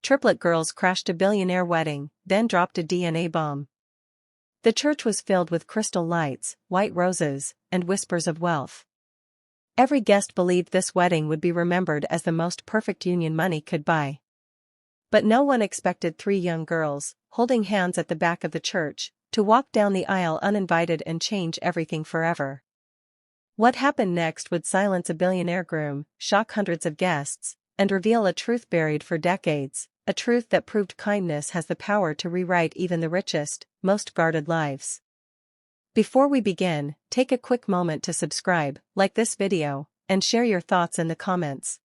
Triplet girls crashed a billionaire wedding, then dropped a DNA bomb. The church was filled with crystal lights, white roses, and whispers of wealth. Every guest believed this wedding would be remembered as the most perfect union money could buy. But no one expected three young girls, holding hands at the back of the church, to walk down the aisle uninvited and change everything forever. What happened next would silence a billionaire groom, shock hundreds of guests, and reveal a truth buried for decades, a truth that proved kindness has the power to rewrite even the richest, most guarded lives. Before we begin, take a quick moment to subscribe, like this video, and share your thoughts in the comments.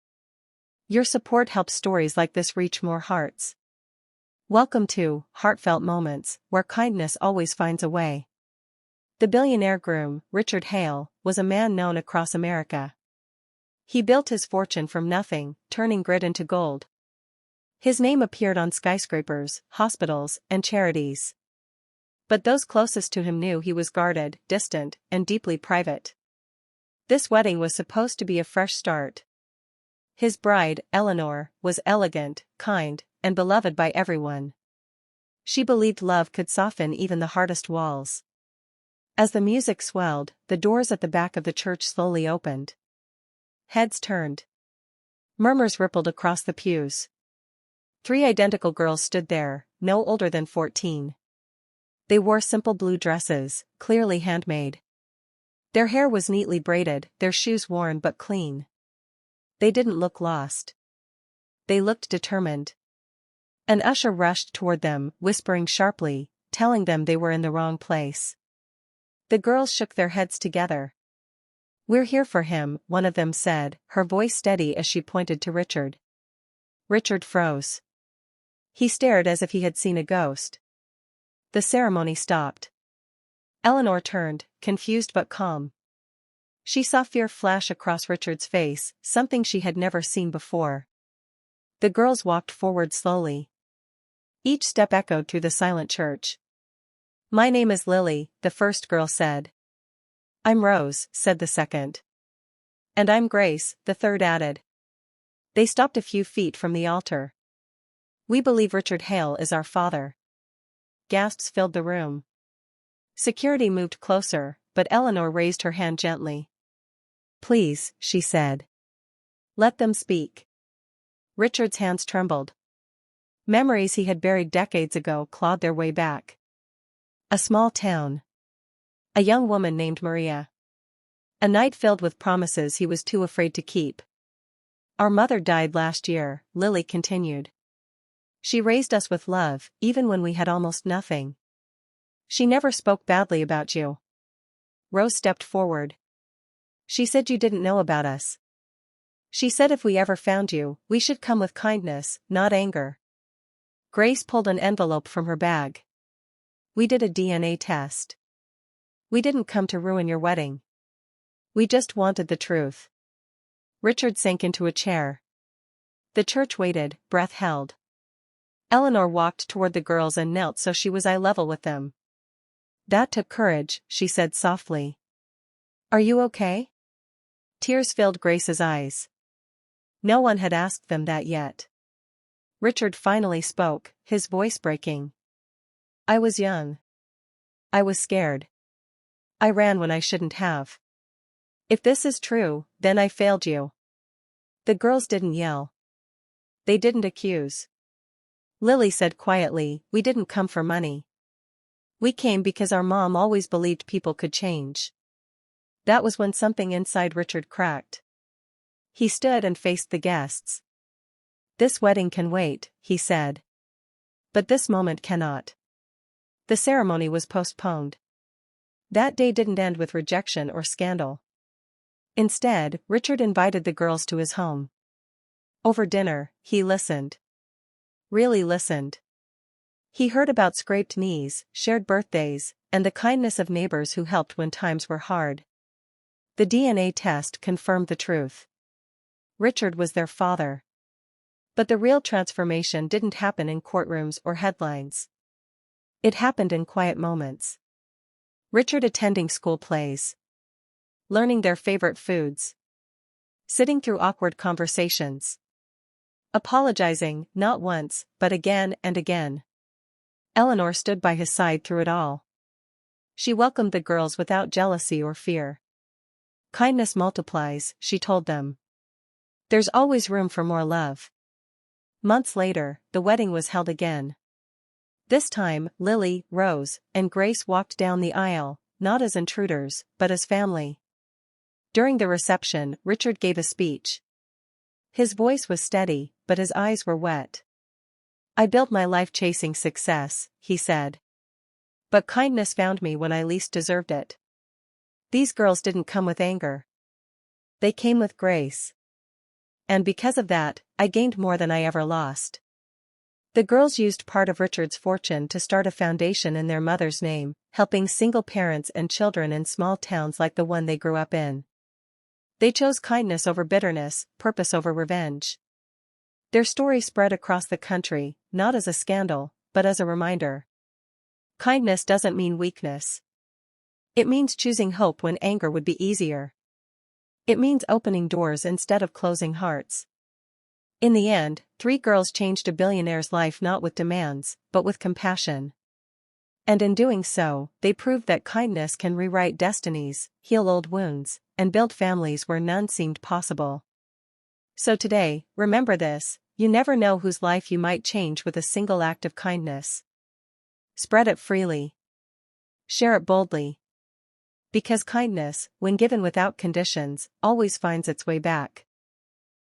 Your support helps stories like this reach more hearts. Welcome to Heartfelt Moments, where kindness always finds a way. The billionaire groom, Richard Hale, was a man known across America. He built his fortune from nothing, turning grit into gold. His name appeared on skyscrapers, hospitals, and charities. But those closest to him knew he was guarded, distant, and deeply private. This wedding was supposed to be a fresh start. His bride, Eleanor, was elegant, kind, and beloved by everyone. She believed love could soften even the hardest walls. As the music swelled, the doors at the back of the church slowly opened. Heads turned. Murmurs rippled across the pews. Three identical girls stood there, no older than 14. They wore simple blue dresses, clearly handmade. Their hair was neatly braided, their shoes worn but clean. They didn't look lost. They looked determined. An usher rushed toward them, whispering sharply, telling them they were in the wrong place. The girls shook their heads together. "We're here for him," one of them said, her voice steady as she pointed to Richard. Richard froze. He stared as if he had seen a ghost. The ceremony stopped. Eleanor turned, confused but calm. She saw fear flash across Richard's face, something she had never seen before. The girls walked forward slowly. Each step echoed through the silent church. "My name is Lily," the first girl said. "I'm Rose," said the second. "And I'm Grace," the third added. They stopped a few feet from the altar. "We believe Richard Hale is our father." Gasps filled the room. Security moved closer, but Eleanor raised her hand gently. "Please," she said. "Let them speak." Richard's hands trembled. Memories he had buried decades ago clawed their way back. A small town. A young woman named Maria. A night filled with promises he was too afraid to keep. "Our mother died last year," Lily continued. "She raised us with love, even when we had almost nothing. She never spoke badly about you." Rose stepped forward. "She said you didn't know about us. She said if we ever found you, we should come with kindness, not anger." Grace pulled an envelope from her bag. "We did a DNA test. We didn't come to ruin your wedding. We just wanted the truth." Richard sank into a chair. The church waited, breath held. Eleanor walked toward the girls and knelt so she was eye level with them. "That took courage," she said softly. "Are you okay?" Tears filled Grace's eyes. No one had asked them that yet. Richard finally spoke, his voice breaking. "I was young. I was scared. I ran when I shouldn't have. If this is true, then I failed you." The girls didn't yell. They didn't accuse. Lily said quietly, "We didn't come for money. We came because our mom always believed people could change." That was when something inside Richard cracked. He stood and faced the guests. "This wedding can wait," he said. "But this moment cannot." The ceremony was postponed. That day didn't end with rejection or scandal. Instead, Richard invited the girls to his home. Over dinner, he listened. Really listened. He heard about scraped knees, shared birthdays, and the kindness of neighbors who helped when times were hard. The DNA test confirmed the truth. Richard was their father. But the real transformation didn't happen in courtrooms or headlines. It happened in quiet moments. Richard attending school plays. Learning their favorite foods. Sitting through awkward conversations. apologizing, not once, but again and again. Eleanor stood by his side through it all. She welcomed the girls without jealousy or fear. Kindness multiplies, she told them. There's always room for more love. Months later, the wedding was held again. This time, Lily, Rose, and Grace walked down the aisle, not as intruders, but as family. During the reception, Richard gave a speech. His voice was steady, but his eyes were wet. I built my life chasing success, he said. But kindness found me when I least deserved it. These girls didn't come with anger. They came with grace. And because of that, I gained more than I ever lost. The girls used part of Richard's fortune to start a foundation in their mother's name, helping single parents and children in small towns like the one they grew up in. They chose kindness over bitterness, purpose over revenge. Their story spread across the country, not as a scandal, but as a reminder. Kindness doesn't mean weakness. It means choosing hope when anger would be easier. It means opening doors instead of closing hearts. In the end, 3 girls changed a billionaire's life not with demands, but with compassion. And in doing so, they proved that kindness can rewrite destinies, heal old wounds, and build families where none seemed possible. So today, remember this: you never know whose life you might change with a single act of kindness. Spread it freely. Share it boldly. Because kindness, when given without conditions, always finds its way back.